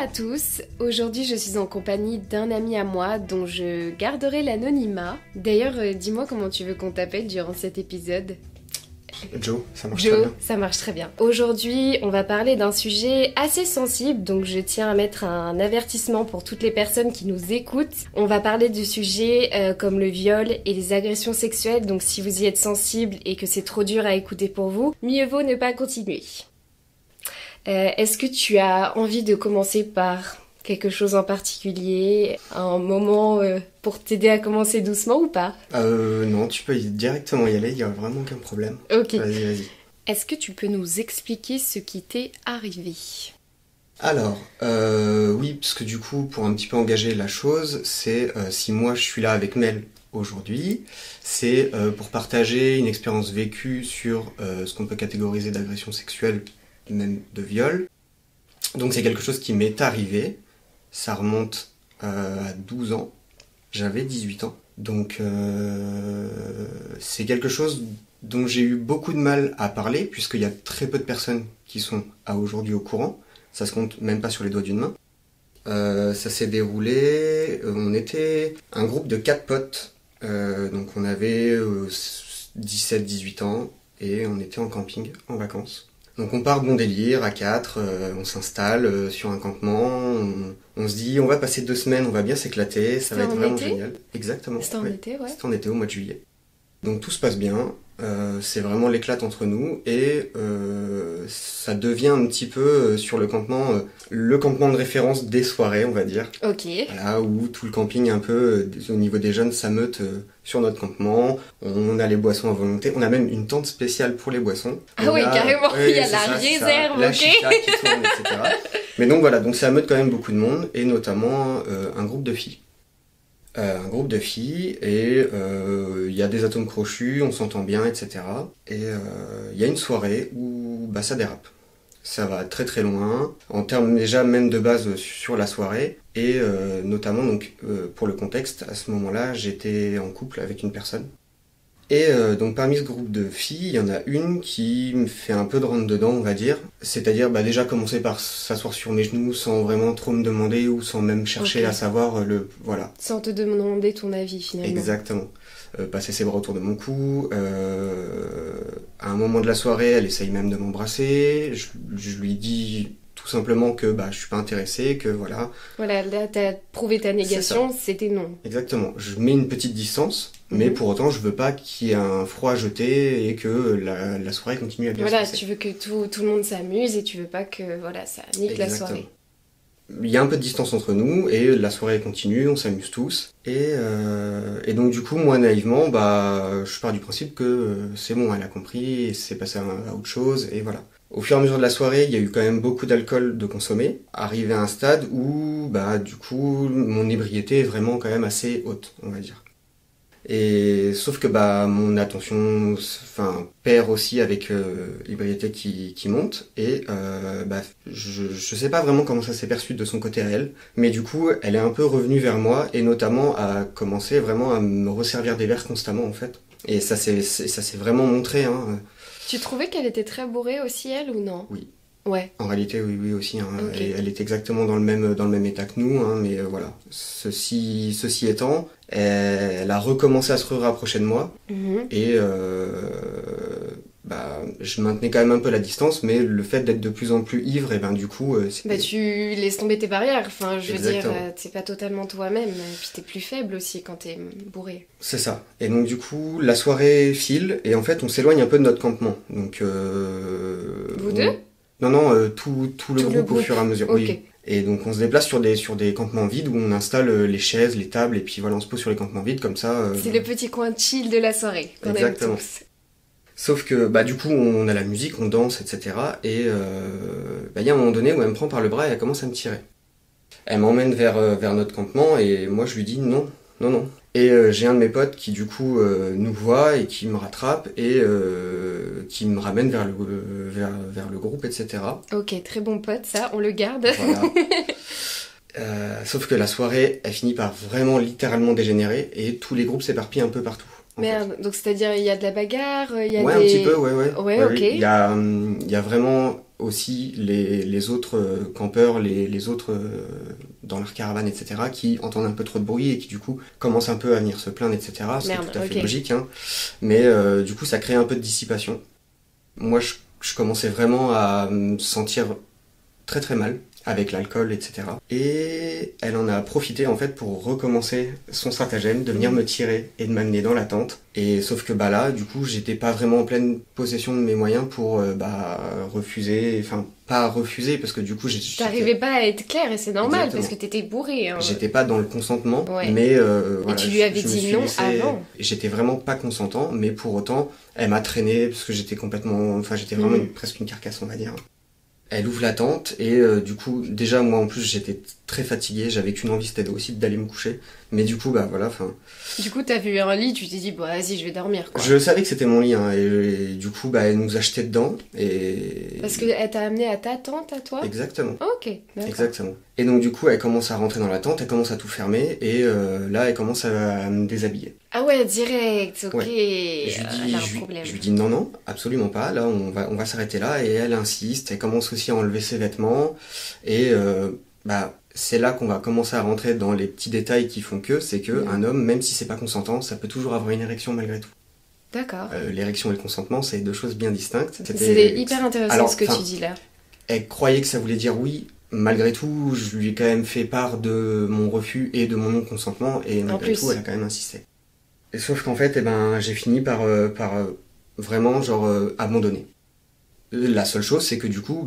à tous, aujourd'hui je suis en compagnie d'un ami à moi dont je garderai l'anonymat. D'ailleurs, dis-moi comment tu veux qu'on t'appelle durant cet épisode. Joe, ça marche très bien. Ça marche très bien. Aujourd'hui, on va parler d'un sujet assez sensible, donc je tiens à mettre un avertissement pour toutes les personnes qui nous écoutent. On va parler du sujet comme le viol et les agressions sexuelles, donc si vous y êtes sensible et que c'est trop dur à écouter pour vous, mieux vaut ne pas continuer. Est-ce que tu as envie de commencer par quelque chose en particulier, un moment pour t'aider à commencer doucement ou pas? Non, tu peux directement y aller, il n'y a vraiment aucun problème. Ok. Vas-y. Est-ce que tu peux nous expliquer ce qui t'est arrivé? Alors, oui, parce que du coup, pour un petit peu engager la chose, c'est si moi je suis là avec Mel aujourd'hui, c'est pour partager une expérience vécue sur ce qu'on peut catégoriser d'agression sexuelle, même de viol. Donc c'est quelque chose qui m'est arrivé, ça remonte à 12 ans, j'avais 18 ans. Donc c'est quelque chose dont j'ai eu beaucoup de mal à parler, puisqu'il y a très peu de personnes qui sont à aujourd'hui au courant, ça se compte même pas sur les doigts d'une main. Ça s'est déroulé, on était un groupe de 4 potes, donc on avait 17-18 ans, et on était en camping, en vacances. Donc on part bon délire à 4, on s'installe sur un campement, on se dit on va passer 2 semaines, on va bien s'éclater, ça va être vraiment génial. Exactement. C'était en été, ouais. C'était en été, au mois de juillet. Donc tout se passe bien, c'est vraiment l'éclate entre nous et ça devient un petit peu sur le campement de référence des soirées, on va dire. Ok. Voilà, où tout le camping un peu au niveau des jeunes s'ameute sur notre campement, on a les boissons à volonté, on a même une tente spéciale pour les boissons. Ah oui, carrément, ouais, il y a la réserve, la ok. chicha qui tourne, etc. Mais donc voilà, donc ça ameute quand même beaucoup de monde et notamment un groupe de filles. Et il y a des atomes crochus, on s'entend bien, etc. Et il y a une soirée où ça dérape. Ça va très très loin, en termes déjà même de base sur la soirée, et notamment donc pour le contexte, à ce moment-là, j'étais en couple avec une personne. Et donc parmi ce groupe de filles, il y en a une qui me fait un peu de rentre dedans, on va dire. C'est-à-dire déjà commencer par s'asseoir sur mes genoux sans vraiment trop me demander ou sans même chercher à savoir voilà. Sans te demander ton avis finalement. Exactement. Passer ses bras autour de mon cou. À un moment de la soirée, elle essaye même de m'embrasser. Je lui dis tout simplement que je suis pas intéressé, que voilà. Voilà, là t'as prouvé ta négation, c'était non. Exactement. Je mets une petite distance, mais pour autant je veux pas qu'il y ait un froid jeté et que la soirée continue à bien se passer. Voilà, tu veux que tout le monde s'amuse et tu veux pas que ça nique la soirée. Il y a un peu de distance entre nous et la soirée continue, on s'amuse tous. Et donc du coup, moi naïvement, je pars du principe que c'est bon, elle a compris, et c'est passé à autre chose, et voilà. Au fur et à mesure de la soirée, il y a eu quand même beaucoup d'alcool de consommer, arrivé à un stade où, du coup, mon ébriété est vraiment quand même assez haute, on va dire. Et sauf que mon attention perd aussi avec l'ébriété qui monte et je sais pas vraiment comment ça s'est perçu de son côté à elle, mais du coup elle est un peu revenue vers moi et notamment a commencé vraiment à me resservir des verres constamment en fait. Et ça s'est vraiment montré hein. Tu trouvais qu'elle était très bourrée aussi elle ou non? Oui. Ouais. En réalité, oui aussi. Hein. Okay. Elle est exactement dans le même état que nous, hein, mais voilà. Ceci étant, elle a recommencé à se rapprocher de moi et je maintenais quand même un peu la distance, mais le fait d'être de plus en plus ivre, et du coup, tu laisses tomber tes barrières. Enfin, je veux Exactement. dire, t'es pas totalement toi-même, et puis t'es plus faible aussi quand t'es bourré. C'est ça. Et donc du coup, la soirée file et en fait, on s'éloigne un peu de notre campement. Donc vous deux? Non, tout le groupe au fur et à mesure. Okay. Oui. Et donc on se déplace sur des campements vides où on installe les chaises, les tables, et puis voilà, on se pose sur les campements vides comme ça. C'est le petit coin chill de la soirée qu'on aime tous. Sauf que du coup on a la musique, on danse, etc. Et il y a un moment donné où elle me prend par le bras et elle commence à me tirer. Elle m'emmène vers notre campement et moi je lui dis non. Et j'ai un de mes potes qui du coup nous voit et qui me rattrape et qui me ramène vers le groupe, etc. Ok, très bon pote, ça, on le garde. Voilà. Sauf que la soirée, elle finit par vraiment littéralement dégénérer et tous les groupes s'éparpillent un peu partout. Merde, donc c'est-à-dire il y a de la bagarre, il y a Ouais, des... un petit peu, ouais. Ouais, ok. Il y a vraiment aussi les autres campeurs, les autres dans leur caravane, etc., qui entendent un peu trop de bruit et qui du coup commencent un peu à venir se plaindre, etc. C'est Merde, tout à fait ok. logique, hein. Mais du coup, ça crée un peu de dissipation. Moi, je commençais vraiment à me sentir très très mal avec l'alcool, etc. Et elle en a profité en fait pour recommencer son stratagème de venir me tirer et de m'amener dans la tente. Et sauf que bah là, du coup, j'étais pas vraiment en pleine possession de mes moyens pour refuser, enfin pas refuser parce que du coup T'arrivais pas à être clair et c'est normal Exactement. parce que t'étais bourré. Hein. J'étais pas dans le consentement, Ouais. mais Et voilà, tu lui avais je me dit suis non laissé- avant. J'étais vraiment pas consentant, mais pour autant, elle m'a traîné parce que j'étais vraiment presque une carcasse, on va dire. Elle ouvre la tente et du coup, déjà moi en plus j'étais très fatigué, j'avais qu'une envie, c'était aussi d'aller me coucher. Mais du coup, bah voilà, enfin. Du coup, t'as vu un lit, tu t'es dit, bah vas-y, je vais dormir quoi. Je savais que c'était mon lit, hein, et du coup, bah elle nous a jeté dedans et. Parce qu'elle t'a amené à ta tente à toi. Exactement. Ok, d'accord. Exactement. Et donc du coup, elle commence à rentrer dans la tente, elle commence à tout fermer et là, elle commence à me déshabiller. Ah ouais, direct, ok. Ouais. Et je lui dis, Elle a un problème. je lui dis non, absolument pas. Là, on va s'arrêter là. Et elle insiste. Elle commence aussi à enlever ses vêtements. Et c'est là qu'on va commencer à rentrer dans les petits détails qui font que, c'est que un homme, même si c'est pas consentant, ça peut toujours avoir une érection malgré tout. D'accord. L'érection et le consentement, c'est deux choses bien distinctes. C'est hyper intéressant Alors, ce que tu dis là. Elle croyait que ça voulait dire oui. Malgré tout, je lui ai quand même fait part de mon refus et de mon non-consentement. Et malgré tout, elle a quand même insisté. Et sauf qu'en fait, j'ai fini par vraiment abandonner. La seule chose, c'est que du coup,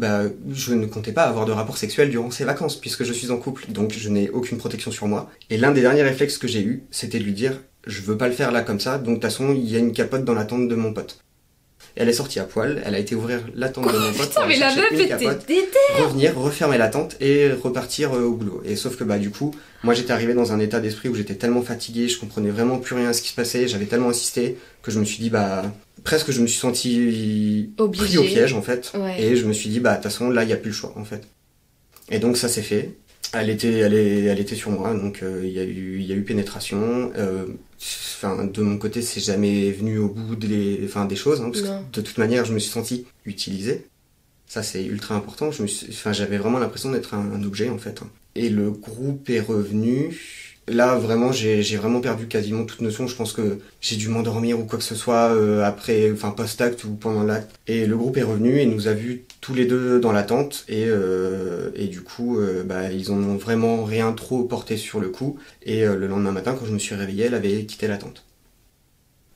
je ne comptais pas avoir de rapport sexuel durant ces vacances, puisque je suis en couple, donc je n'ai aucune protection sur moi. Et l'un des derniers réflexes que j'ai eu, c'était de lui dire, je veux pas le faire là comme ça, donc de toute façon, il y a une capote dans la tente de mon pote. Elle est sortie à poil, elle a été ouvrir la tente de mon pote, Putain, mais la meuf était déter. revenir, refermer la tente et repartir au boulot. Et sauf que du coup, moi j'étais arrivé dans un état d'esprit où j'étais tellement fatigué, je comprenais vraiment plus rien à ce qui se passait, j'avais tellement insisté que je me suis dit presque je me suis senti pris au piège en fait. Ouais. Et je me suis dit de toute façon là il y a plus le choix en fait. Et donc ça s'est fait. Elle était sur moi, donc il y a eu pénétration. De mon côté, c'est jamais venu au bout des choses, hein, parce que de toute manière, je me suis senti utilisé. Ça, c'est ultra important. J'avais vraiment l'impression d'être un objet, en fait. Et le groupe est revenu. Là, vraiment, j'ai vraiment perdu quasiment toute notion. Je pense que j'ai dû m'endormir ou quoi que ce soit post-acte ou pendant l'acte. Et le groupe est revenu et nous a vus tous les deux dans la tente. Et du coup, ils en ont vraiment rien trop porté sur le coup. Et le lendemain matin, quand je me suis réveillé, elle avait quitté la tente.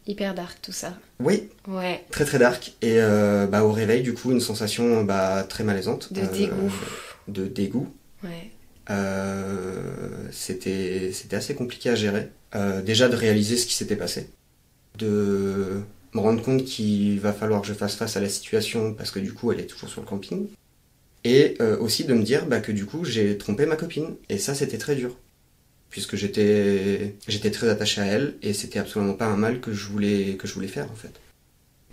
Hyper dark tout ça. Oui. Ouais. Très très dark. Et au réveil, du coup, une sensation très malaisante. De dégoût. De dégoût. Ouais. C'était assez compliqué à gérer. Déjà de réaliser ce qui s'était passé. De me rendre compte qu'il va falloir que je fasse face à la situation parce que du coup elle est toujours sur le camping. Et aussi de me dire que du coup j'ai trompé ma copine. Et ça c'était très dur. Puisque j'étais très attaché à elle et c'était absolument pas un mal que je voulais faire en fait.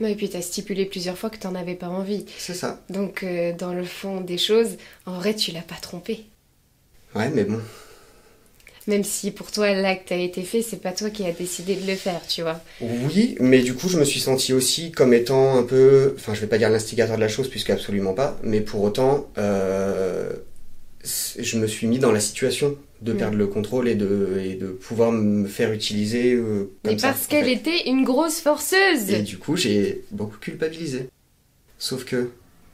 Et puis t'as stipulé plusieurs fois que t'en avais pas envie. C'est ça. Donc dans le fond des choses, en vrai tu l'as pas trompé. Ouais, mais bon. Même si pour toi l'acte a été fait, c'est pas toi qui as décidé de le faire, tu vois. Oui, mais du coup je me suis senti aussi comme étant un peu... Enfin, je vais pas dire l'instigateur de la chose, puisque absolument pas, mais pour autant, je me suis mis dans la situation de perdre le contrôle et de pouvoir me faire utiliser comme ça. Et parce qu'elle était une grosse forceuse. Et du coup, j'ai beaucoup culpabilisé. Sauf que,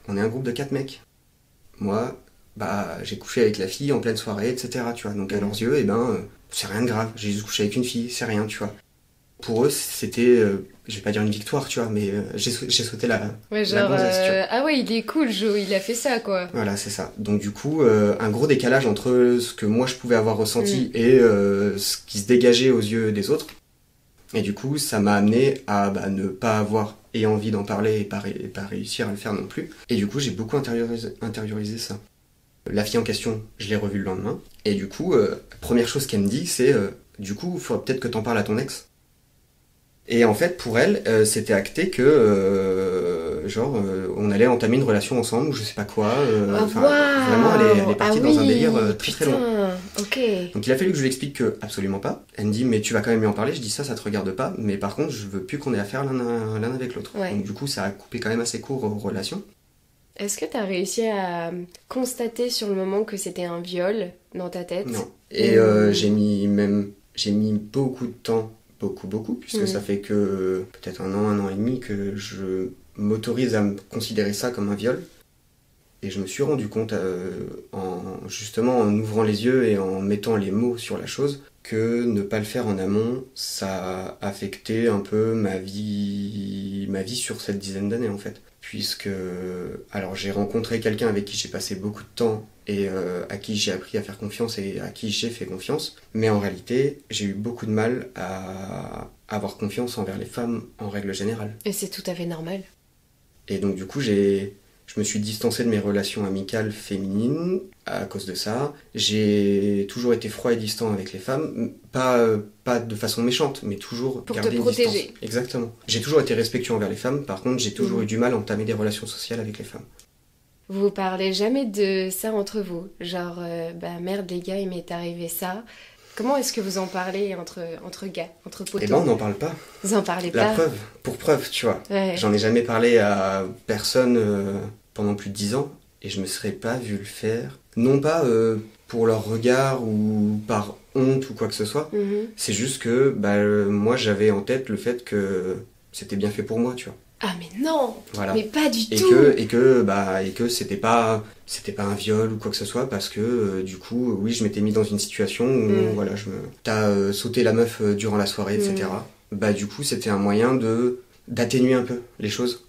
on est un groupe de 4 mecs. Moi... j'ai couché avec la fille en pleine soirée, etc. Tu vois. Donc à leurs yeux, c'est rien de grave. J'ai juste couché avec une fille, c'est rien, tu vois. Pour eux, c'était, je vais pas dire une victoire, tu vois, mais j'ai sauté la gonzesse, tu vois. Ah ouais, il est cool, Joe, il a fait ça, quoi. Voilà, c'est ça. Donc du coup, un gros décalage entre ce que moi je pouvais avoir ressenti et ce qui se dégageait aux yeux des autres. Et du coup, ça m'a amené à ne pas avoir et envie d'en parler et pas réussir à le faire non plus. Et du coup, j'ai beaucoup intériorisé ça. La fille en question, je l'ai revue le lendemain. Et du coup, première chose qu'elle me dit, c'est du coup, il faudrait peut-être que t'en parles à ton ex. Et en fait, pour elle, c'était acté que, on allait entamer une relation ensemble ou je sais pas quoi. Vraiment, elle est partie dans un délire très très loin. Ok. Donc il a fallu que je lui explique que absolument pas. Elle me dit mais tu vas quand même lui en parler. Je dis ça te regarde pas. Mais par contre je veux plus qu'on ait affaire l'un avec l'autre. Ouais. Donc du coup ça a coupé quand même assez court aux relations. Est-ce que t'as réussi à constater sur le moment que c'était un viol dans ta tête? Non. Et j'ai mis beaucoup de temps, beaucoup, puisque ça fait que peut-être un an et demi que je m'autorise à me considérer ça comme un viol. Et je me suis rendu compte, justement en ouvrant les yeux et en mettant les mots sur la chose, que ne pas le faire en amont, ça a affecté un peu ma vie sur cette dizaine d'années en fait. Puisque, alors j'ai rencontré quelqu'un avec qui j'ai passé beaucoup de temps et à qui j'ai appris à faire confiance et à qui j'ai fait confiance. Mais en réalité, j'ai eu beaucoup de mal à avoir confiance envers les femmes en règle générale. Et c'est tout à fait normal. Et donc du coup, je me suis distancé de mes relations amicales féminines à cause de ça. J'ai toujours été froid et distant avec les femmes, pas de façon méchante, mais toujours pour garder te une protéger. distance. Exactement. J'ai toujours été respectueux envers les femmes, par contre j'ai toujours eu du mal à entamer des relations sociales avec les femmes. Vous parlez jamais de ça entre vous? Genre, merde les gars, il m'est arrivé ça. Comment est-ce que vous en parlez entre gars, entre potos? Eh ben on n'en parle pas. Vous en parlez La pas? preuve, pour preuve, tu vois. Ouais. J'en ai jamais parlé à personne pendant plus de 10 ans et je me serais pas vu le faire. Non pas pour leur regard ou par honte ou quoi que ce soit. C'est juste que moi j'avais en tête le fait que c'était bien fait pour moi, tu vois. Ah mais non, Voilà. mais pas du Et tout. que c'était pas un viol ou quoi que ce soit parce que du coup oui je m'étais mis dans une situation où voilà t'as sauté la meuf durant la soirée etc. Du coup c'était un moyen d'atténuer un peu les choses.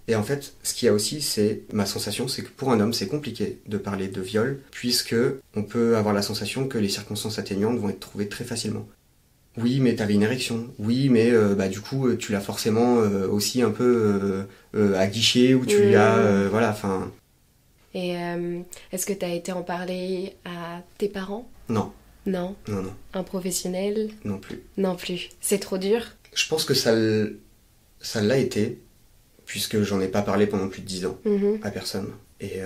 Et en fait ce qu'il y a aussi c'est ma sensation c'est que pour un homme c'est compliqué de parler de viol puisque on peut avoir la sensation que les circonstances atténuantes vont être trouvées très facilement. Oui, mais t'avais une érection. Oui, mais du coup, tu l'as forcément aussi un peu aguiché ou tu l'as... voilà, enfin... Et est-ce que t'as été en parler à tes parents? Non. Non. Non. Un professionnel? Non plus. Non plus. C'est trop dur? Je pense que ça l'a été, puisque j'en ai pas parlé pendant plus de 10 ans à personne. Et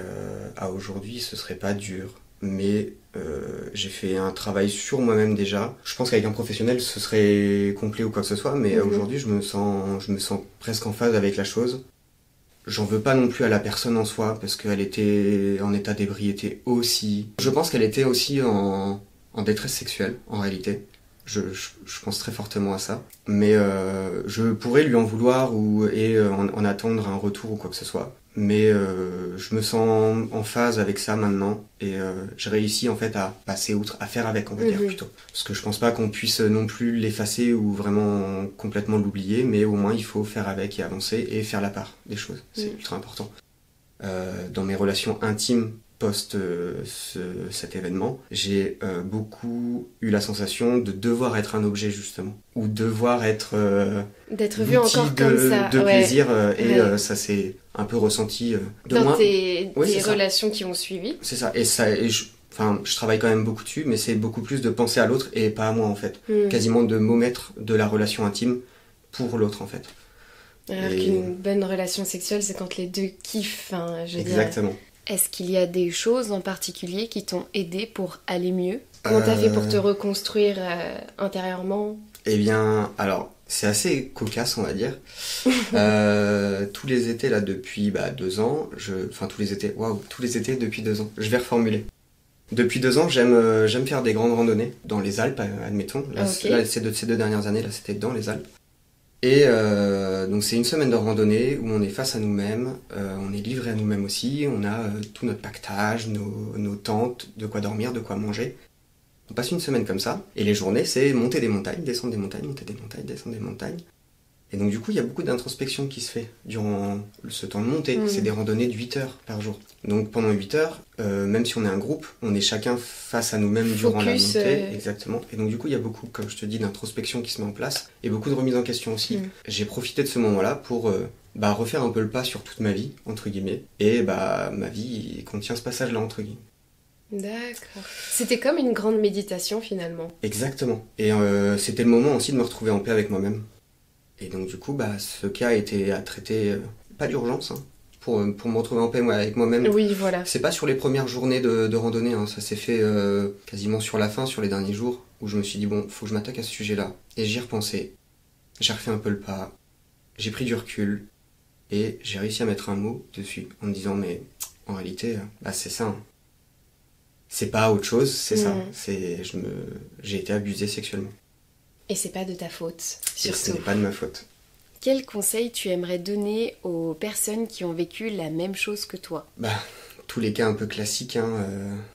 à aujourd'hui, ce serait pas dur. Mais j'ai fait un travail sur moi-même déjà. Je pense qu'avec un professionnel, ce serait complet ou quoi que ce soit, mais aujourd'hui, je me sens presque en phase avec la chose. J'en veux pas non plus à la personne en soi, parce qu'elle était en état d'ébriété aussi. Je pense qu'elle était aussi en détresse sexuelle, en réalité. Je pense très fortement à ça. Mais je pourrais lui en vouloir et en attendre un retour ou quoi que ce soit. Mais je me sens en phase avec ça maintenant et j'ai réussi en fait à passer outre, à faire avec on va dire plutôt. Parce que je pense pas qu'on puisse non plus l'effacer ou vraiment complètement l'oublier, mais au moins il faut faire avec et avancer et faire la part des choses. C'est ultra important. Dans mes relations intimes post cet événement, j'ai beaucoup eu la sensation de devoir être un objet justement, ou devoir être d'être vu encore comme ça de plaisir et ça s'est un peu ressenti de dans moi. tes relations qui ont suivi. C'est ça, et je travaille quand même beaucoup dessus, mais c'est beaucoup plus de penser à l'autre et pas à moi en fait. Quasiment de m'omettre de la relation intime pour l'autre en fait. Alors qu'une bonne relation sexuelle, c'est quand les deux kiffent. Exactement. Est-ce qu'il y a des choses en particulier qui t'ont aidé pour aller mieux? Comment t'as fait pour te reconstruire intérieurement? Eh bien, alors, c'est assez cocasse, on va dire. Tous les étés, là, depuis 2 ans, tous les étés depuis 2 ans, je vais reformuler. Depuis 2 ans, j'aime faire des grandes randonnées dans les Alpes, admettons. Là, ces 2 dernières années, là, c'était dans les Alpes. Et donc c'est une semaine de randonnée où on est face à nous-mêmes, on est livré à nous-mêmes aussi, on a tout notre pactage, nos tentes, de quoi dormir, de quoi manger. On passe une semaine comme ça, et les journées c'est monter des montagnes, descendre des montagnes, monter des montagnes, descendre des montagnes. Et donc du coup il y a beaucoup d'introspection qui se fait durant ce temps de montée, c'est des randonnées de 8 heures par jour. Donc pendant 8 heures, même si on est un groupe, on est chacun face à nous-mêmes durant la montée. Exactement. Et donc du coup il y a beaucoup, comme je te dis, d'introspection qui se met en place, et beaucoup de remise en question aussi. J'ai profité de ce moment-là pour refaire un peu le pas sur toute ma vie, entre guillemets, et ma vie contient ce passage-là, entre guillemets. D'accord. C'était comme une grande méditation finalement. Exactement. Et c'était le moment aussi de me retrouver en paix avec moi-même. Et donc du coup, ce cas a été à traiter, pas d'urgence, pour me retrouver en paix avec moi-même. Oui, voilà. C'est pas sur les premières journées de randonnée, hein. Ça s'est fait quasiment sur la fin, sur les derniers jours, où je me suis dit, bon, faut que je m'attaque à ce sujet-là. Et j'y ai repensé, j'ai refait un peu le pas, j'ai pris du recul, et j'ai réussi à mettre un mot dessus, en me disant, mais en réalité, c'est ça. Hein. C'est pas autre chose, c'est ça. J'ai été abusé sexuellement. Et c'est pas de ta faute, surtout. Et ce n'est pas de ma faute. Quel conseil tu aimerais donner aux personnes qui ont vécu la même chose que toi ? Tous les cas un peu classiques, hein,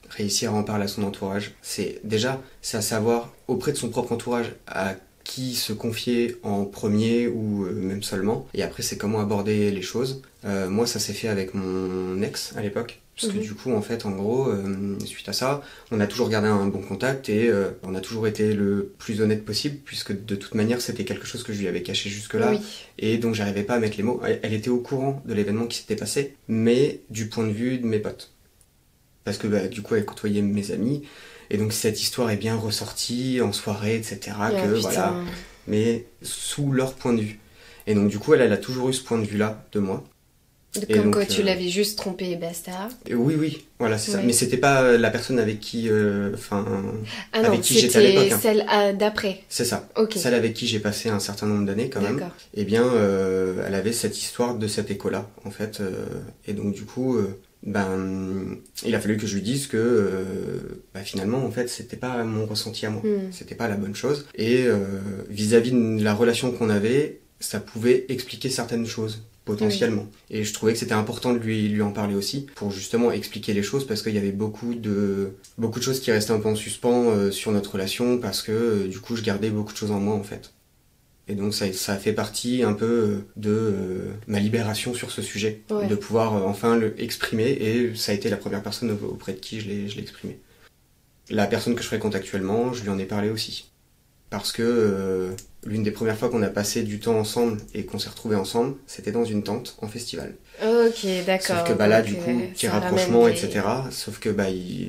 réussir à en parler à son entourage. C'est à savoir, auprès de son propre entourage, à qui se confier en premier ou même seulement. Et après, c'est comment aborder les choses. Moi, ça s'est fait avec mon ex à l'époque. Parce que du coup, en fait, en gros, suite à ça, on a toujours gardé un bon contact et on a toujours été le plus honnête possible, puisque de toute manière, c'était quelque chose que je lui avais caché jusque-là. Oui. Et donc, j'arrivais pas à mettre les mots. Elle était au courant de l'événement qui s'était passé, mais du point de vue de mes potes. Parce que du coup, elle côtoyait mes amis. Et donc, cette histoire est bien ressortie en soirée, etc. Voilà, mais sous leur point de vue. Et donc, du coup, elle a toujours eu ce point de vue-là de moi. Comme quoi tu l'avais juste trompé et basta. Oui, voilà, c'est ça. Mais c'était pas la personne avec qui, avec qui j'étais à l'époque. Celle d'après. C'est ça. Okay. Celle avec qui j'ai passé un certain nombre d'années quand même. Eh bien, elle avait cette histoire de cette écho-là, en fait. Et donc du coup, il a fallu que je lui dise que finalement, en fait, c'était pas mon ressenti à moi. C'était pas la bonne chose. Et vis-à-vis de la relation qu'on avait, ça pouvait expliquer certaines choses. Potentiellement. Oui. Et je trouvais que c'était important de lui en parler aussi, pour justement expliquer les choses, parce qu'il y avait beaucoup de choses qui restaient un peu en suspens sur notre relation, parce que du coup je gardais beaucoup de choses en moi en fait. Et donc ça a fait partie un peu de ma libération sur ce sujet, de pouvoir enfin le exprimer, et ça a été la première personne auprès de qui je l'ai exprimé. La personne que je fréquente actuellement, je lui en ai parlé aussi. Parce que l'une des premières fois qu'on a passé du temps ensemble et qu'on s'est retrouvés ensemble, c'était dans une tente en festival. Ok, d'accord. Sauf que là, du coup, petit rapprochement, etc. Sauf que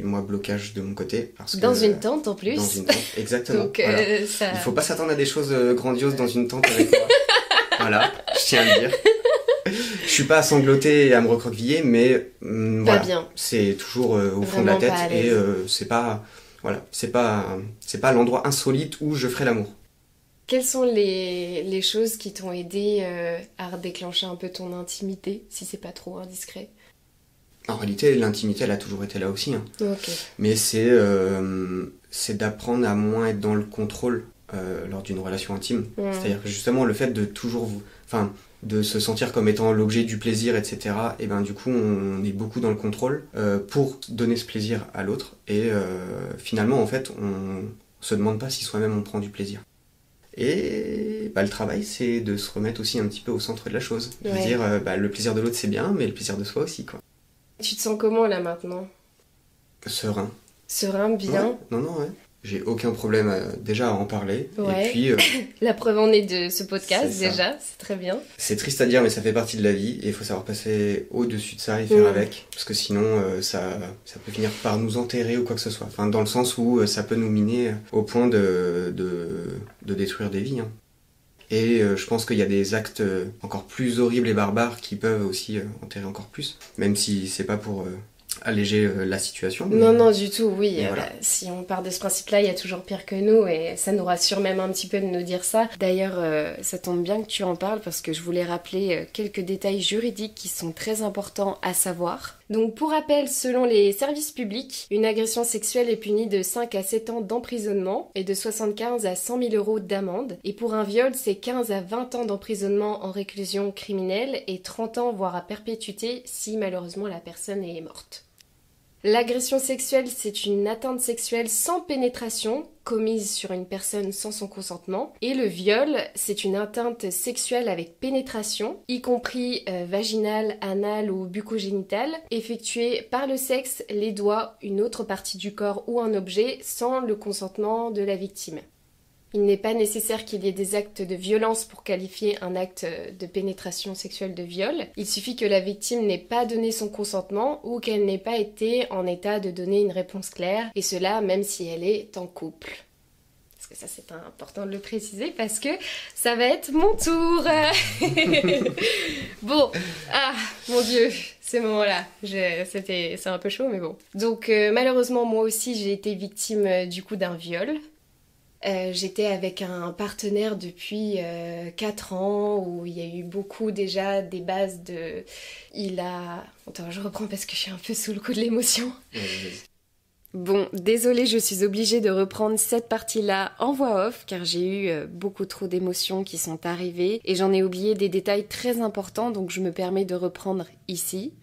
moi, blocage de mon côté. Parce dans que, une tente en plus. Dans une tente, exactement. Donc, voilà. ça... Il faut pas s'attendre à des choses grandioses dans une tente avec moi. Voilà, je tiens à le dire. Je suis pas à sangloter et à me recroqueviller, mais voilà, bien. C'est toujours au fond de la tête et c'est pas... Voilà, c'est pas l'endroit insolite où je ferai l'amour. Quelles sont les choses qui t'ont aidé à déclencher un peu ton intimité, si c'est pas trop indiscret ? En réalité, l'intimité, elle a toujours été là aussi. Hein. Okay. Mais c'est d'apprendre à moins être dans le contrôle lors d'une relation intime. C'est-à-dire que justement, le fait de toujours... de se sentir comme étant l'objet du plaisir, etc. Et du coup, on est beaucoup dans le contrôle pour donner ce plaisir à l'autre. Et finalement, en fait, on se demande pas si soi-même on prend du plaisir. Et le travail, c'est de se remettre aussi un petit peu au centre de la chose. De dire, le plaisir de l'autre, c'est bien, mais le plaisir de soi aussi, quoi. Tu te sens comment, là, maintenant ? Serein. Serein, bien ? Ouais. Non, ouais. J'ai aucun problème déjà à en parler. Ouais. Et puis, la preuve en est de ce podcast, déjà, c'est très bien. C'est triste à dire, mais ça fait partie de la vie et il faut savoir passer au-dessus de ça et faire avec. Parce que sinon, ça peut finir par nous enterrer ou quoi que ce soit. Enfin, dans le sens où ça peut nous miner au point de détruire des vies. Hein. Et je pense qu'il y a des actes encore plus horribles et barbares qui peuvent aussi enterrer encore plus. Même si c'est pas pour... alléger la situation. Non, du tout, oui. Voilà. Si on part de ce principe-là, il y a toujours pire que nous et ça nous rassure même un petit peu de nous dire ça. D'ailleurs, ça tombe bien que tu en parles parce que je voulais rappeler quelques détails juridiques qui sont très importants à savoir. Donc, pour rappel, selon les services publics, une agression sexuelle est punie de 5 à 7 ans d'emprisonnement et de 75 à 100 000 euros d'amende. Et pour un viol, c'est 15 à 20 ans d'emprisonnement en réclusion criminelle et 30 ans, voire à perpétuité, si malheureusement la personne est morte. L'agression sexuelle, c'est une atteinte sexuelle sans pénétration, commise sur une personne sans son consentement. Et le viol, c'est une atteinte sexuelle avec pénétration, y compris vaginale, anale ou bucco-génitale, effectuée par le sexe, les doigts, une autre partie du corps ou un objet, sans le consentement de la victime. Il n'est pas nécessaire qu'il y ait des actes de violence pour qualifier un acte de pénétration sexuelle de viol. Il suffit que la victime n'ait pas donné son consentement ou qu'elle n'ait pas été en état de donner une réponse claire, et cela même si elle est en couple. parce que ça c'est important de le préciser, parce que ça va être mon tour. Bon, mon Dieu, ces moments-là, c'est un peu chaud, mais bon. Donc malheureusement, moi aussi, j'ai été victime du coup d'un viol. J'étais avec un partenaire depuis 4 ans où il y a eu beaucoup déjà des bases de... Attends, je reprends parce que je suis un peu sous le coup de l'émotion. Bon, désolée, je suis obligée de reprendre cette partie-là en voix off car j'ai eu beaucoup trop d'émotions qui sont arrivées et j'en ai oublié des détails très importants, donc je me permets de reprendre ici.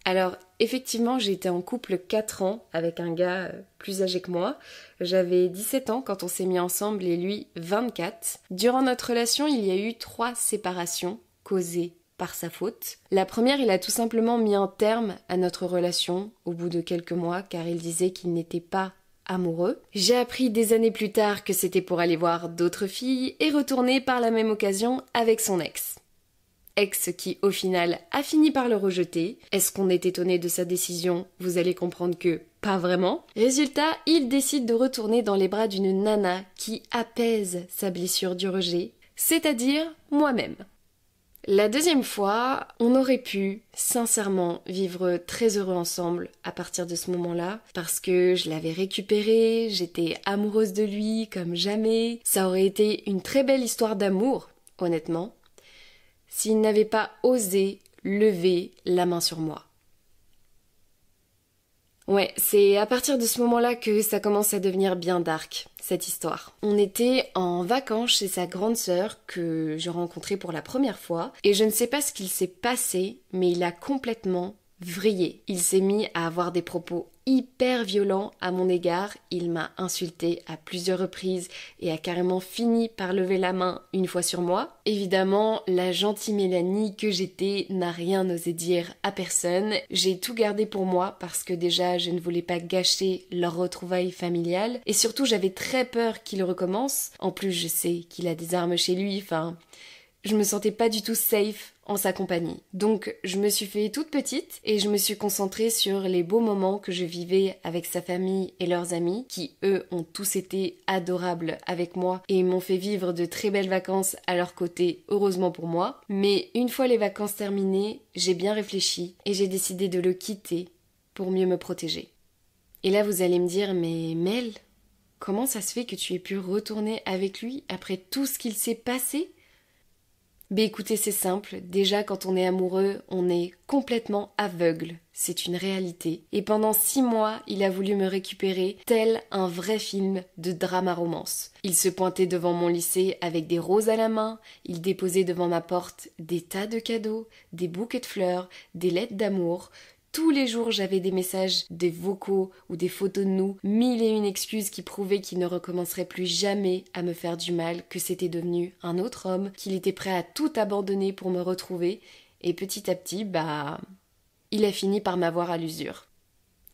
Alors, effectivement, j'ai été en couple 4 ans avec un gars plus âgé que moi. J'avais 17 ans quand on s'est mis ensemble et lui 24. Durant notre relation, il y a eu 3 séparations causées par sa faute. La première, il a tout simplement mis un terme à notre relation au bout de quelques mois car il disait qu'il n'était pas amoureux. J'ai appris des années plus tard que c'était pour aller voir d'autres filles et retourner par la même occasion avec son ex. Ex qui, au final, a fini par le rejeter. Est-ce qu'on est étonné de sa décision? Vous allez comprendre que pas vraiment. Résultat, il décide de retourner dans les bras d'une nana qui apaise sa blessure du rejet, c'est-à-dire moi-même. La deuxième fois, on aurait pu, sincèrement, vivre très heureux ensemble à partir de ce moment-là, parce que je l'avais récupéré, j'étais amoureuse de lui comme jamais. Ça aurait été une très belle histoire d'amour, honnêtement, s'il n'avait pas osé lever la main sur moi. Ouais, c'est à partir de ce moment-là que ça commence à devenir bien dark, cette histoire. On était en vacances chez sa grande sœur que je rencontrais pour la première fois, et je ne sais pas ce qu'il s'est passé, mais il a complètement vrillé. Il s'est mis à avoir des propos hyper violent à mon égard, il m'a insulté à plusieurs reprises et a carrément fini par lever la main une fois sur moi. Évidemment, la gentille Mélanie que j'étais n'a rien osé dire à personne. J'ai tout gardé pour moi parce que déjà je ne voulais pas gâcher leur retrouvaille familiale et surtout j'avais très peur qu'il recommence. En plus je sais qu'il a des armes chez lui, je me sentais pas du tout safe en sa compagnie. Donc je me suis fait toute petite et je me suis concentrée sur les beaux moments que je vivais avec sa famille et leurs amis qui eux ont tous été adorables avec moi et m'ont fait vivre de très belles vacances à leur côté, heureusement pour moi. Mais une fois les vacances terminées, j'ai bien réfléchi et j'ai décidé de le quitter pour mieux me protéger. Et là vous allez me dire, mais Mel, comment ça se fait que tu aies pu retourner avec lui après tout ce qu'il s'est passé ? Écoutez, c'est simple, déjà quand on est amoureux, on est complètement aveugle, c'est une réalité. Et pendant 6 mois, il a voulu me récupérer tel un vrai film de drama romance. Il se pointait devant mon lycée avec des roses à la main, il déposait devant ma porte des tas de cadeaux, des bouquets de fleurs, des lettres d'amour. Tous les jours, j'avais des messages, des vocaux ou des photos de nous, 1001 excuses qui prouvaient qu'il ne recommencerait plus jamais à me faire du mal, que c'était devenu un autre homme, qu'il était prêt à tout abandonner pour me retrouver. Et petit à petit, il a fini par m'avoir à l'usure.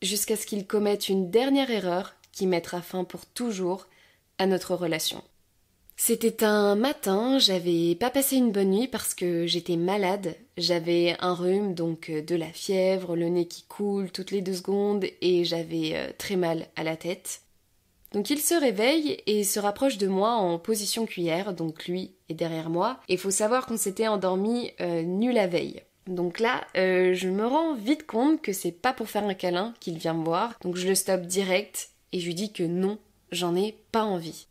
Jusqu'à ce qu'il commette une dernière erreur qui mettra fin pour toujours à notre relation. C'était un matin, j'avais pas passé une bonne nuit parce que j'étais malade. J'avais un rhume, donc de la fièvre, le nez qui coule toutes les 2 secondes et j'avais très mal à la tête. Donc il se réveille et se rapproche de moi en position cuillère, donc lui est derrière moi. Et faut savoir qu'on s'était endormi nu la veille. Donc là, je me rends vite compte que c'est pas pour faire un câlin qu'il vient me voir. Donc je le stoppe direct et je lui dis que non, j'en ai pas envie.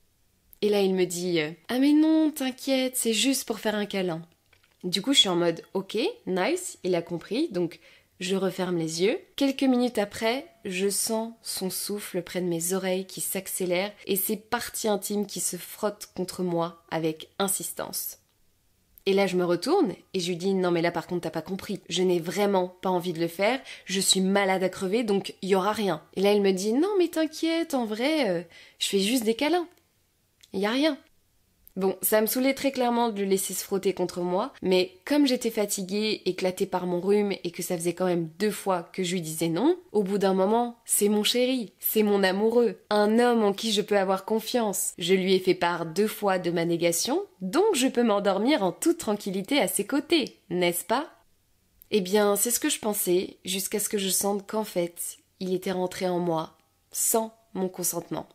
Et là, il me dit « Ah mais non, t'inquiète, c'est juste pour faire un câlin. » Du coup, je suis en mode « Ok, nice, il a compris. » Donc, je referme les yeux. Quelques minutes après, je sens son souffle près de mes oreilles qui s'accélère et ses parties intimes qui se frottent contre moi avec insistance. Et là, je me retourne et je lui dis « Non mais là, par contre, t'as pas compris. Je n'ai vraiment pas envie de le faire. Je suis malade à crever, donc il y aura rien. » Et là, il me dit « Non mais t'inquiète, en vrai, je fais juste des câlins. » Il y a rien. Bon, ça me saoulait très clairement de le laisser se frotter contre moi, mais comme j'étais fatiguée, éclatée par mon rhume et que ça faisait quand même 2 fois que je lui disais non, au bout d'un moment, c'est mon chéri, c'est mon amoureux, un homme en qui je peux avoir confiance. Je lui ai fait part 2 fois de ma négation, donc je peux m'endormir en toute tranquillité à ses côtés, n'est-ce pas ? Eh bien, c'est ce que je pensais, jusqu'à ce que je sente qu'en fait, il était rentré en moi, sans mon consentement.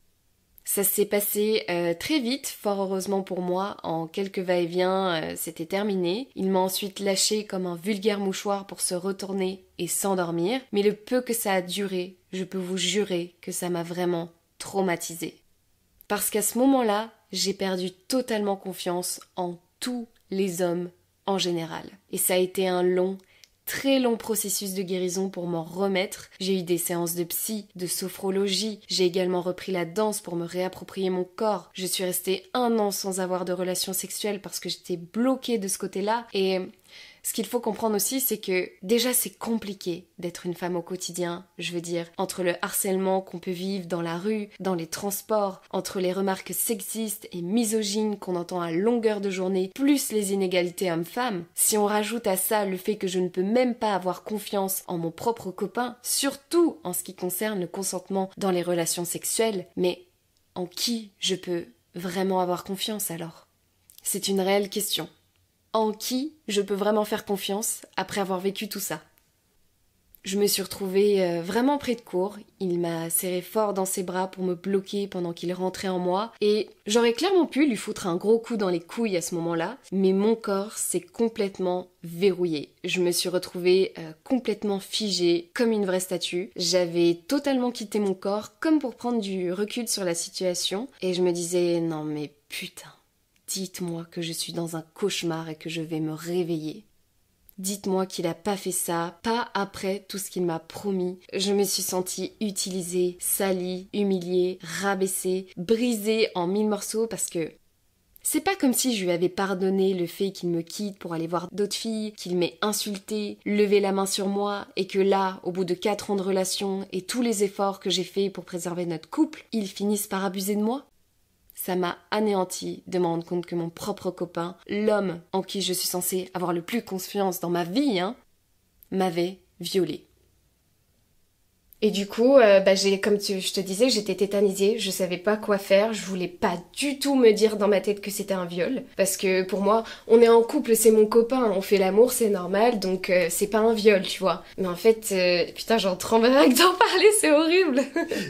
Ça s'est passé très vite, fort heureusement pour moi, en quelques va-et-vient, c'était terminé. Il m'a ensuite lâché comme un vulgaire mouchoir pour se retourner et s'endormir, mais le peu que ça a duré, je peux vous jurer que ça m'a vraiment traumatisée. Parce qu'à ce moment-là, j'ai perdu totalement confiance en tous les hommes en général. Et ça a été un long, très long processus de guérison pour m'en remettre. J'ai eu des séances de psy, de sophrologie. J'ai également repris la danse pour me réapproprier mon corps. Je suis restée 1 an sans avoir de relations sexuelles parce que j'étais bloquée de ce côté-là. Et ce qu'il faut comprendre aussi, c'est que déjà c'est compliqué d'être une femme au quotidien. Je veux dire, entre le harcèlement qu'on peut vivre dans la rue, dans les transports, entre les remarques sexistes et misogynes qu'on entend à longueur de journée, plus les inégalités hommes-femmes, si on rajoute à ça le fait que je ne peux même pas avoir confiance en mon propre copain, surtout en ce qui concerne le consentement dans les relations sexuelles, mais en qui je peux vraiment avoir confiance alors? C'est une réelle question. En qui je peux vraiment faire confiance après avoir vécu tout ça? Je me suis retrouvée vraiment près de court. Il m'a serré fort dans ses bras pour me bloquer pendant qu'il rentrait en moi. Et j'aurais clairement pu lui foutre un gros coup dans les couilles à ce moment-là. Mais mon corps s'est complètement verrouillé. Je me suis retrouvée complètement figée, comme une vraie statue. J'avais totalement quitté mon corps, comme pour prendre du recul sur la situation. Et je me disais, non mais putain. Dites-moi que je suis dans un cauchemar et que je vais me réveiller. Dites-moi qu'il a pas fait ça, pas après tout ce qu'il m'a promis. Je me suis sentie utilisée, salie, humiliée, rabaissée, brisée en 1000 morceaux parce que c'est pas comme si je lui avais pardonné le fait qu'il me quitte pour aller voir d'autres filles, qu'il m'ait insulté, levé la main sur moi et que là, au bout de 4 ans de relation et tous les efforts que j'ai faits pour préserver notre couple, il finisse par abuser de moi. Ça m'a anéanti de me rendre compte que mon propre copain, l'homme en qui je suis censée avoir le plus confiance dans ma vie, m'avait violée. Et du coup, je te disais, j'étais tétanisée, je savais pas quoi faire, je voulais pas du tout me dire dans ma tête que c'était un viol. Parce que pour moi, on est en couple, c'est mon copain, on fait l'amour, c'est normal, donc c'est pas un viol, tu vois. Mais en fait, putain, j'en tremble rien que d'en parler, c'est horrible.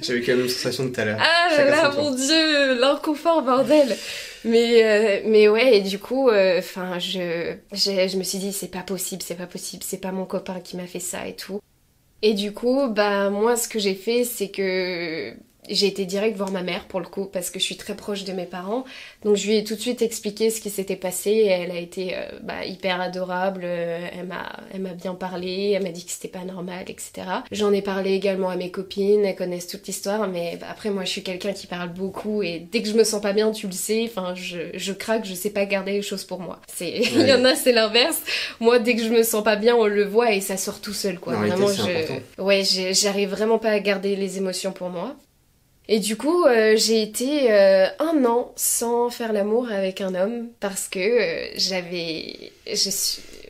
J'avais quand même une sensation tout à l'heure. Ah là, mon Dieu, l'inconfort, bordel. Mais ouais, et du coup, je me suis dit, c'est pas possible, c'est pas mon copain qui m'a fait ça et tout. Et du coup, moi, ce que j'ai fait, c'est que j'ai été direct voir ma mère, pour le coup, parce que je suis très proche de mes parents. Donc, je lui ai tout de suite expliqué ce qui s'était passé. Et elle a été hyper adorable. Elle m'a bien parlé. Elle m'a dit que c'était pas normal, etc. J'en ai parlé également à mes copines. Elles connaissent toute l'histoire. Mais après, moi, je suis quelqu'un qui parle beaucoup. Et dès que je me sens pas bien, tu le sais. Enfin, je craque. Je sais pas garder les choses pour moi. Ouais. Il y en a, c'est l'inverse. Moi, dès que je me sens pas bien, on le voit et ça sort tout seul, quoi. Non, vraiment, j'arrive vraiment pas à garder les émotions pour moi. Et du coup, j'ai été 1 an sans faire l'amour avec un homme parce que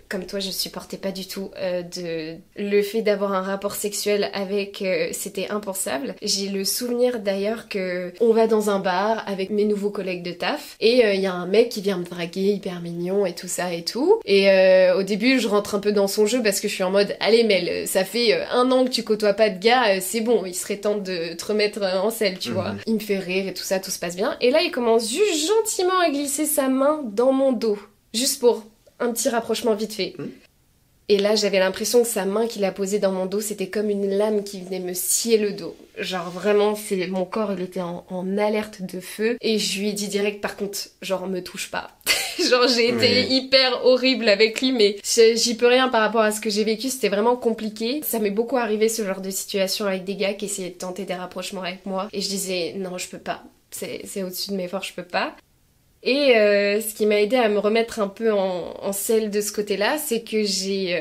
comme toi, je supportais pas du tout le fait d'avoir un rapport sexuel avec... c'était impensable. J'ai le souvenir d'ailleurs que on va dans un bar avec mes nouveaux collègues de taf et il y a un mec qui vient me draguer, hyper mignon et tout ça et tout. Et au début, je rentre un peu dans son jeu parce que je suis en mode « Allez Mel, ça fait 1 an que tu côtoies pas de gars, c'est bon, il serait temps de te remettre en selle, tu vois. » Il me fait rire et tout ça se passe bien. Et là, il commence juste gentiment à glisser sa main dans mon dos. Juste pour un petit rapprochement vite fait. Et là, j'avais l'impression que sa main qu'il a posée dans mon dos, c'était comme une lame qui venait me scier le dos. Genre vraiment, mon corps, il était en alerte de feu. Et je lui ai dit direct, par contre, genre, me touche pas. Genre, j'ai été hyper horrible avec lui, mais j'y peux rien par rapport à ce que j'ai vécu. C'était vraiment compliqué. Ça m'est beaucoup arrivé, ce genre de situation avec des gars qui essayaient de tenter des rapprochements avec moi. Et je disais, non, je peux pas. C'est au-dessus de mes forces, je peux pas. Et ce qui m'a aidé à me remettre un peu en selle de ce côté-là, c'est que j'ai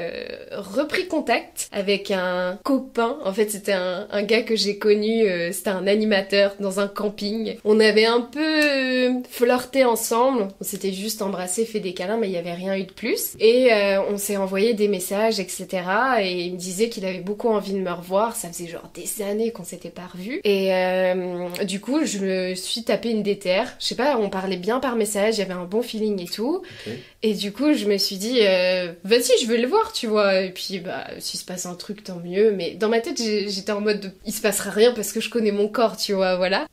repris contact avec un copain. En fait, c'était un gars que j'ai connu, c'était un animateur dans un camping. On avait un peu flirté ensemble, on s'était juste embrassé, fait des câlins, mais il n'y avait rien eu de plus. Et on s'est envoyé des messages, etc. Et il me disait qu'il avait beaucoup envie de me revoir. Ça faisait genre des années qu'on s'était pas revus. Et du coup, je me suis tapé une DTR. Je sais pas, on parlait bien par message, il y avait un bon feeling et tout. Okay. Et du coup, je me suis dit, vas-y, je veux le voir, tu vois. Et puis, s'il se passe un truc, tant mieux. Mais dans ma tête, j'étais en mode, il se passera rien parce que je connais mon corps, tu vois, voilà.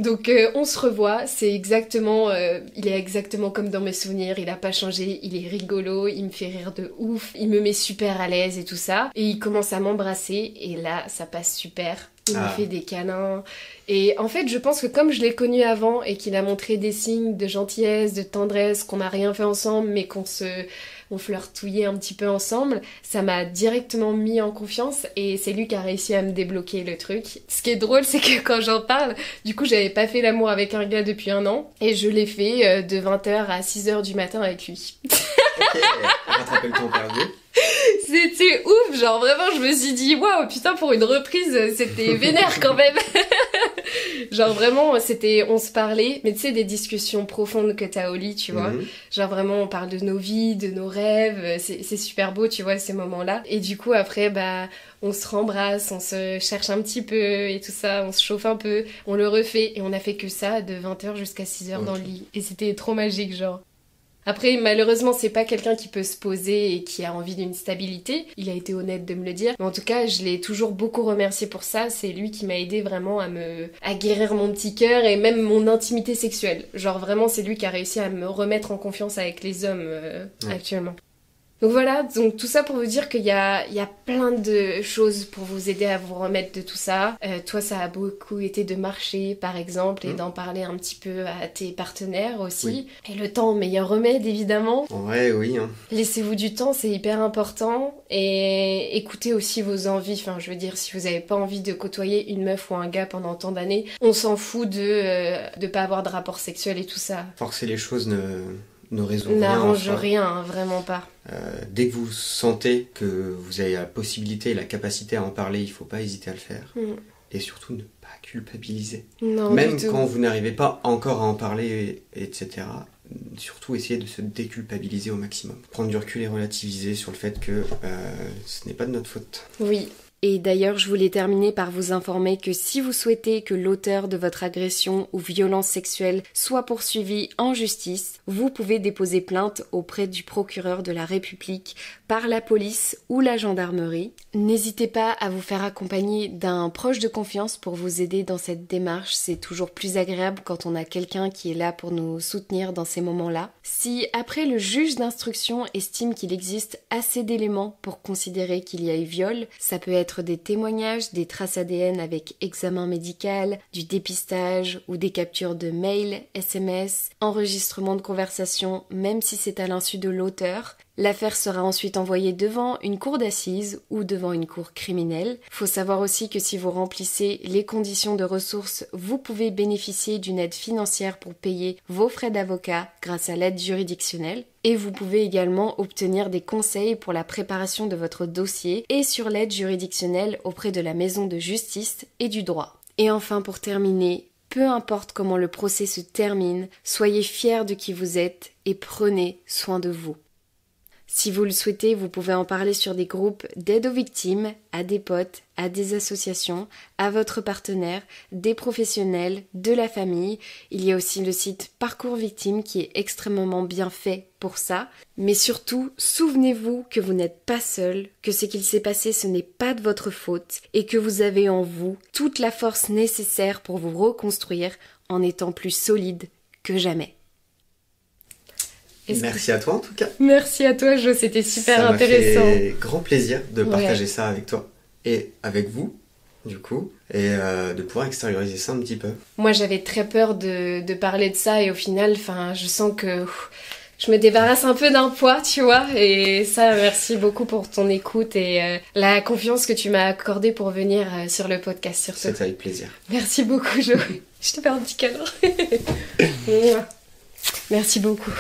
Donc on se revoit, c'est exactement, il est exactement comme dans mes souvenirs, il a pas changé, il est rigolo, il me fait rire de ouf, il me met super à l'aise et tout ça. Et il commence à m'embrasser et là ça passe super. Il me fait des câlins. Et en fait, je pense que comme je l'ai connu avant et qu'il a montré des signes de gentillesse, de tendresse, qu'on n'a rien fait ensemble, mais on flirtouillait un petit peu ensemble, ça m'a directement mis en confiance et c'est lui qui a réussi à me débloquer le truc. Ce qui est drôle, c'est que quand j'en parle, du coup, j'avais pas fait l'amour avec un gars depuis 1 an et je l'ai fait de 20h à 6h du matin avec lui. Ok, rattraper le temps perdu. C'était ouf, genre vraiment je me suis dit waouh putain pour une reprise c'était vénère quand même. Genre vraiment c'était, on se parlait, mais tu sais des discussions profondes que t'as au lit tu vois. Genre vraiment on parle de nos vies, de nos rêves, c'est super beau tu vois ces moments-là. Et du coup après bah on se rembrasse, on se cherche un petit peu et tout ça, on se chauffe un peu, on le refait et on a fait que ça de 20h jusqu'à 6h dans le lit. Et c'était trop magique genre. Après, malheureusement, c'est pas quelqu'un qui peut se poser et qui a envie d'une stabilité. Il a été honnête de me le dire. Mais en tout cas, je l'ai toujours beaucoup remercié pour ça. C'est lui qui m'a aidé vraiment à guérir mon petit cœur et même mon intimité sexuelle. Genre vraiment, c'est lui qui a réussi à me remettre en confiance avec les hommes actuellement. Donc voilà, donc tout ça pour vous dire qu'il y a plein de choses pour vous aider à vous remettre de tout ça. Toi, ça a beaucoup été de marcher, par exemple, et d'en parler un petit peu à tes partenaires aussi. Oui. Et le temps, meilleur remède, évidemment. Ouais, oui. Hein. Laissez-vous du temps, c'est hyper important. Et écoutez aussi vos envies. Enfin, je veux dire, si vous n'avez pas envie de côtoyer une meuf ou un gars pendant tant d'années, on s'en fout de pas avoir de rapport sexuel et tout ça. Forcer les choses ne résout rien. N'arrange rien, hein, vraiment pas. Dès que vous sentez que vous avez la possibilité et la capacité à en parler, il ne faut pas hésiter à le faire. Et surtout, ne pas culpabiliser. Non, même quand vous n'arrivez pas encore à en parler, etc. Surtout, essayez de se déculpabiliser au maximum. Prendre du recul et relativiser sur le fait que ce n'est pas de notre faute. Oui. Et d'ailleurs, je voulais terminer par vous informer que si vous souhaitez que l'auteur de votre agression ou violence sexuelle soit poursuivi en justice, vous pouvez déposer plainte auprès du procureur de la République par la police ou la gendarmerie. N'hésitez pas à vous faire accompagner d'un proche de confiance pour vous aider dans cette démarche. C'est toujours plus agréable quand on a quelqu'un qui est là pour nous soutenir dans ces moments-là. Si après le juge d'instruction estime qu'il existe assez d'éléments pour considérer qu'il y a eu viol, ça peut être des témoignages, des traces ADN avec examen médical, du dépistage ou des captures de mails, SMS, enregistrement de conversation, même si c'est à l'insu de l'auteur. L'affaire sera ensuite envoyée devant une cour d'assises ou devant une cour criminelle. Faut savoir aussi que si vous remplissez les conditions de ressources, vous pouvez bénéficier d'une aide financière pour payer vos frais d'avocat grâce à l'aide juridictionnelle. Et vous pouvez également obtenir des conseils pour la préparation de votre dossier et sur l'aide juridictionnelle auprès de la maison de justice et du droit. Et enfin, pour terminer, peu importe comment le procès se termine, soyez fiers de qui vous êtes et prenez soin de vous. Si vous le souhaitez, vous pouvez en parler sur des groupes d'aide aux victimes, à des potes, à des associations, à votre partenaire, des professionnels, de la famille. Il y a aussi le site Parcours Victime qui est extrêmement bien fait pour ça. Mais surtout, souvenez-vous que vous n'êtes pas seul, que ce qu'il s'est passé ce n'est pas de votre faute et que vous avez en vous toute la force nécessaire pour vous reconstruire en étant plus solide que jamais. Merci à toi en tout cas. Merci à toi Jo, c'était super intéressant. Ça m'a fait grand plaisir de partager ça avec toi et avec vous du coup et de pouvoir extérioriser ça un petit peu. Moi j'avais très peur de parler de ça et au final je sens que je me débarrasse un peu d'un poids tu vois et ça merci beaucoup pour ton écoute et la confiance que tu m'as accordée pour venir sur le podcast surtout. C'est avec plaisir. Merci beaucoup Jo. Je te fais un petit câlin. Merci beaucoup.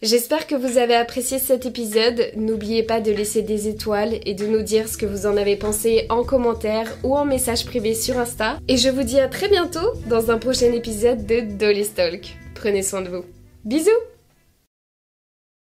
J'espère que vous avez apprécié cet épisode. N'oubliez pas de laisser des étoiles et de nous dire ce que vous en avez pensé en commentaire ou en message privé sur Insta. Et je vous dis à très bientôt dans un prochain épisode de Dolly's Talk. Prenez soin de vous. Bisous!